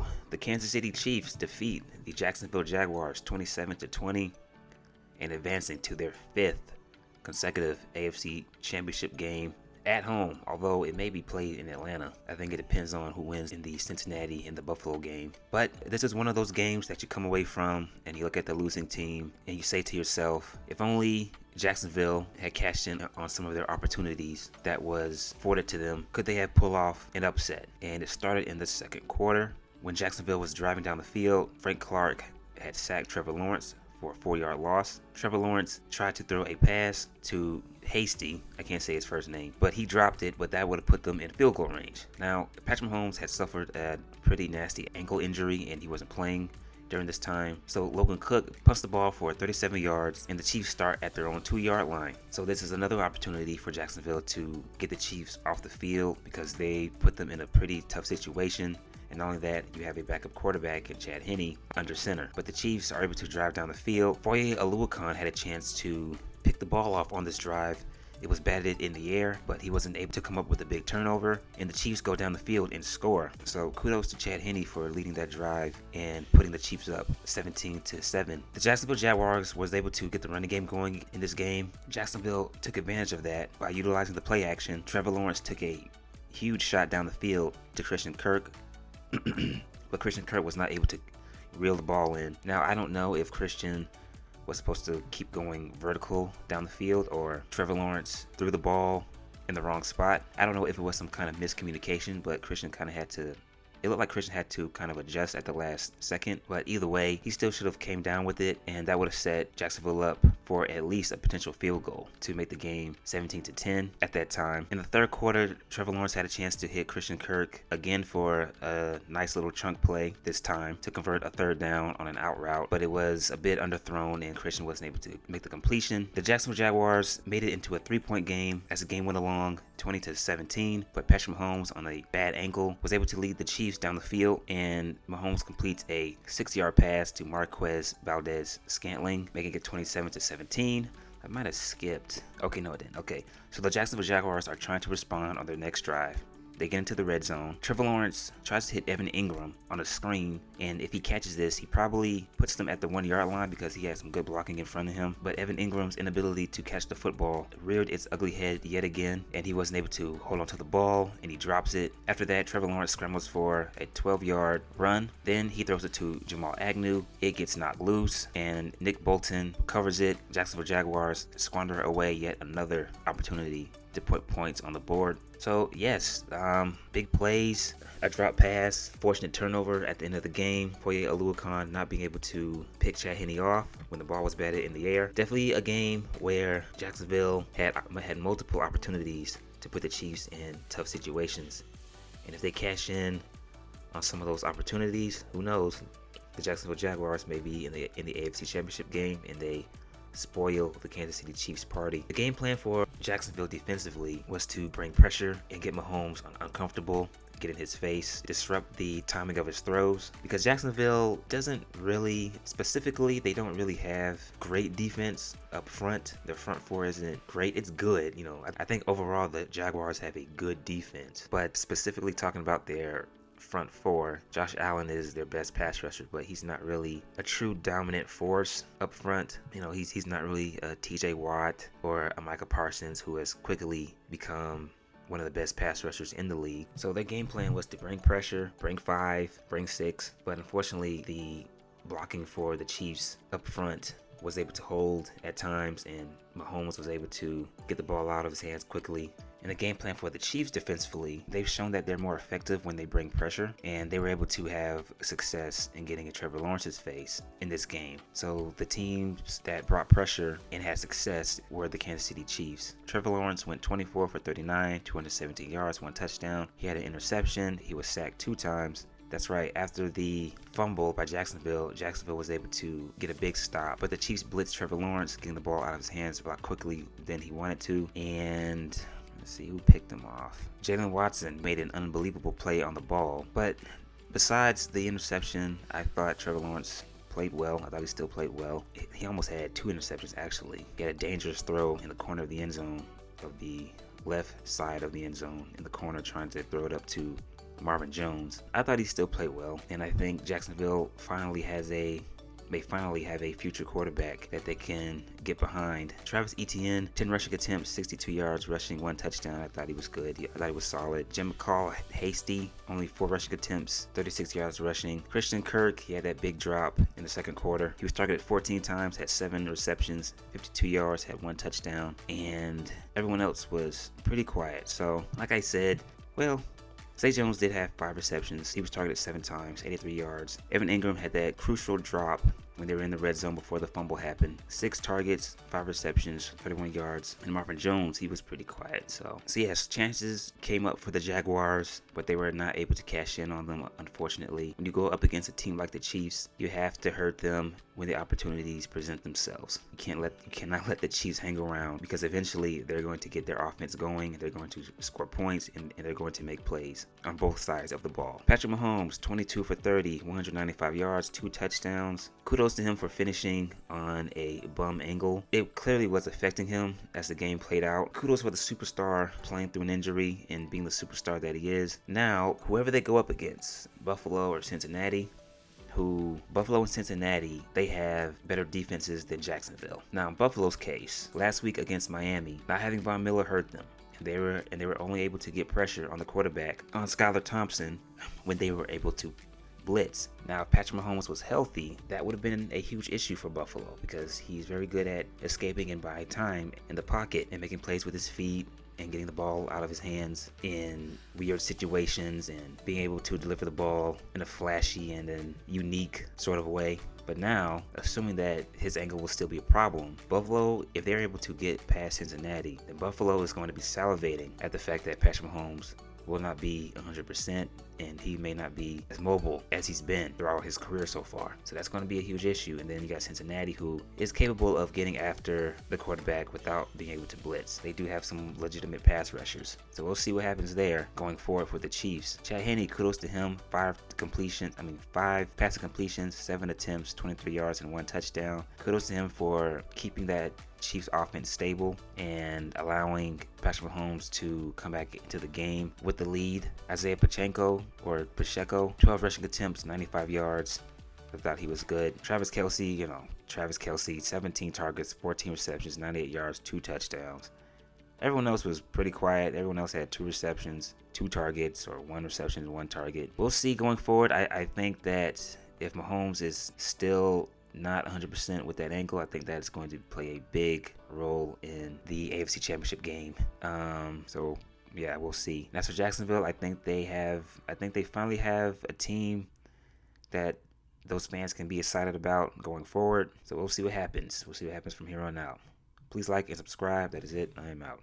So the Kansas City Chiefs defeat the Jacksonville Jaguars 27-20 and advancing to their 5th consecutive AFC championship game at home, although it may be played in Atlanta. I think it depends on who wins in the Cincinnati and the Buffalo game. But this is one of those games that you come away from and you look at the losing team and you say to yourself, if only Jacksonville had cashed in on some of their opportunities that was afforded to them, could they have pulled off an upset? And it started in the second quarter when Jacksonville was driving down the field. Frank Clark had sacked Trevor Lawrence for a 4-yard loss. Trevor Lawrence tried to throw a pass to Hasty, I can't say his first name, but he dropped it, but that would have put them in field goal range. Now, Patrick Mahomes had suffered a pretty nasty ankle injury and he wasn't playing during this time. So Logan Cook punts the ball for 37 yards and the Chiefs start at their own 2-yard line. So this is another opportunity for Jacksonville to get the Chiefs off the field because they put them in a pretty tough situation. And not only that, you have a backup quarterback in Chad Henne under center. But the Chiefs are able to drive down the field. Foye Oluokun had a chance to pick the ball off on this drive. It was batted in the air, but he wasn't able to come up with a big turnover. And the Chiefs go down the field and score. So kudos to Chad Henne for leading that drive and putting the Chiefs up 17-7. The Jacksonville Jaguars was able to get the running game going in this game. Jacksonville took advantage of that by utilizing the play action. Trevor Lawrence took a huge shot down the field to Christian Kirk. But Christian Kirk was not able to reel the ball in. Now, I don't know if Christian was supposed to keep going vertical down the field or Trevor Lawrence threw the ball in the wrong spot. I don't know if it was some kind of miscommunication, but Christian kind of had to, it looked like Christian had to kind of adjust at the last second. But either way, he still should have came down with it, and that would have set Jacksonville up for at least a potential field goal to make the game 17-10 at that time. In the third quarter, Trevor Lawrence had a chance to hit Christian Kirk again for a nice little chunk play this time to convert a third down on an out route, but it was a bit underthrown and Christian wasn't able to make the completion. The Jacksonville Jaguars made it into a 3-point game as the game went along, 20-17, but Patrick Mahomes on a bad ankle was able to lead the Chiefs down the field, and Mahomes completes a 6-yard pass to Marquez Valdez-Scantling, making it 27-17. I might have skipped. Okay, no, I didn't. Okay, so the Jacksonville Jaguars are trying to respond on their next drive. They get into the red zone. Trevor Lawrence tries to hit Evan Ingram on a screen, and if he catches this, he probably puts them at the 1-yard line because he has some good blocking in front of him. But Evan Ingram's inability to catch the football reared its ugly head yet again, and he wasn't able to hold on to the ball, and he drops it. After that, Trevor Lawrence scrambles for a 12-yard run. Then he throws it to Jamal Agnew. It gets knocked loose, and Nick Bolton covers it. Jacksonville Jaguars squander away yet another opportunity to put points on the board. So yes, big plays, a drop pass, fortunate turnover at the end of the game. Foye Oluokun not being able to pick Chad Henne off when the ball was batted in the air. Definitely a game where Jacksonville had multiple opportunities to put the Chiefs in tough situations. And if they cash in on some of those opportunities, who knows? The Jacksonville Jaguars may be in the AFC Championship game and they spoil the Kansas City Chiefs party. The game plan for Jacksonville defensively was to bring pressure and get Mahomes uncomfortable, get in his face, disrupt the timing of his throws, because Jacksonville doesn't really, specifically, they don't really have great defense up front. Their front four isn't great. It's good, you know. I think overall the Jaguars have a good defense, but specifically talking about their front four, Josh Allen is their best pass rusher, but he's not really a true dominant force up front. You know, he's not really a TJ Watt or a Micah Parsons who has quickly become one of the best pass rushers in the league. So their game plan was to bring pressure, bring 5, bring 6, but unfortunately the blocking for the Chiefs up front was able to hold at times, and Mahomes was able to get the ball out of his hands quickly. And the game plan for the Chiefs defensively, they've shown that they're more effective when they bring pressure, and they were able to have success in getting in Trevor Lawrence's face in this game. So the teams that brought pressure and had success were the Kansas City Chiefs. Trevor Lawrence went 24 for 39, 217 yards, 1 touchdown. He had an interception. He was sacked 2 times. That's right, after the fumble by Jacksonville was able to get a big stop. But the Chiefs blitzed Trevor Lawrence, getting the ball out of his hands a lot quickly than he wanted to. And let's see who picked him off. Jalen Watson made an unbelievable play on the ball. But besides the interception, I thought Trevor Lawrence played well. I thought he still played well. He almost had 2 interceptions, actually. He had a dangerous throw in the corner of the end zone, of the left side of the end zone, in the corner, trying to throw it up to Marvin Jones. I thought he still played well, and I think Jacksonville may finally have a future quarterback that they can get behind. Travis Etienne, 10 rushing attempts, 62 yards rushing, 1 touchdown. I thought he was good. I thought he was solid. Jim McCall, hasty, only 4 rushing attempts, 36 yards rushing. Christian Kirk, he had that big drop in the second quarter. He was targeted 14 times, had 7 receptions, 52 yards, had 1 touchdown, and everyone else was pretty quiet. So, like I said, well, Zay Jones did have 5 receptions. He was targeted 7 times, 83 yards. Evan Ingram had that crucial drop when they were in the red zone before the fumble happened. 6 targets, 5 receptions, 31 yards. And Marvin Jones, he was pretty quiet. So yes, chances came up for the Jaguars, but they were not able to cash in on them, unfortunately. When you go up against a team like the Chiefs, you have to hurt them when the opportunities present themselves. You cannot let the Chiefs hang around, because eventually they're going to get their offense going, they're going to score points, and they're going to make plays on both sides of the ball. Patrick Mahomes, 22 for 30, 195 yards, 2 touchdowns. Kudos to him for finishing on a bum angle. It clearly was affecting him as the game played out. Kudos for the superstar playing through an injury and being the superstar that he is. Now, whoever they go up against, Buffalo or Cincinnati, Buffalo and Cincinnati, they have better defenses than Jacksonville. Now, in Buffalo's case, last week against Miami, not having Von Miller hurt them. They were only able to get pressure on the quarterback, on Skylar Thompson, when they were able to blitz. Now, if Patrick Mahomes was healthy, that would have been a huge issue for Buffalo, because he's very good at escaping and buying time in the pocket and making plays with his feet and getting the ball out of his hands in weird situations and being able to deliver the ball in a flashy and a unique sort of way. But now, assuming that his ankle will still be a problem, Buffalo, if they're able to get past Cincinnati, then Buffalo is going to be salivating at the fact that Patrick Mahomes will not be 100%, and he may not be as mobile as he's been throughout his career so far. So that's going to be a huge issue. And then you got Cincinnati, who is capable of getting after the quarterback without being able to blitz. They do have some legitimate pass rushers. So we'll see what happens there going forward for the Chiefs. Chad Henne, kudos to him. 5 passing completions, 7 attempts, 23 yards, and 1 touchdown. Kudos to him for keeping that Chiefs offense stable and allowing Patrick Mahomes to come back into the game with the lead. Isaiah Pacheco, 12 rushing attempts, 95 yards. I thought he was good. Travis Kelce, 17 targets, 14 receptions, 98 yards, 2 touchdowns. Everyone else was pretty quiet. Everyone else had 2 receptions, 2 targets, or 1 reception, 1 target. We'll see going forward. I think that if Mahomes is still not 100% with that ankle, I think that's going to play a big role in the AFC Championship game. So yeah, we'll see. That's for Jacksonville. I think they finally have a team that those fans can be excited about going forward. So we'll see what happens. We'll see what happens from here on out. Please like and subscribe. That is it. I am out.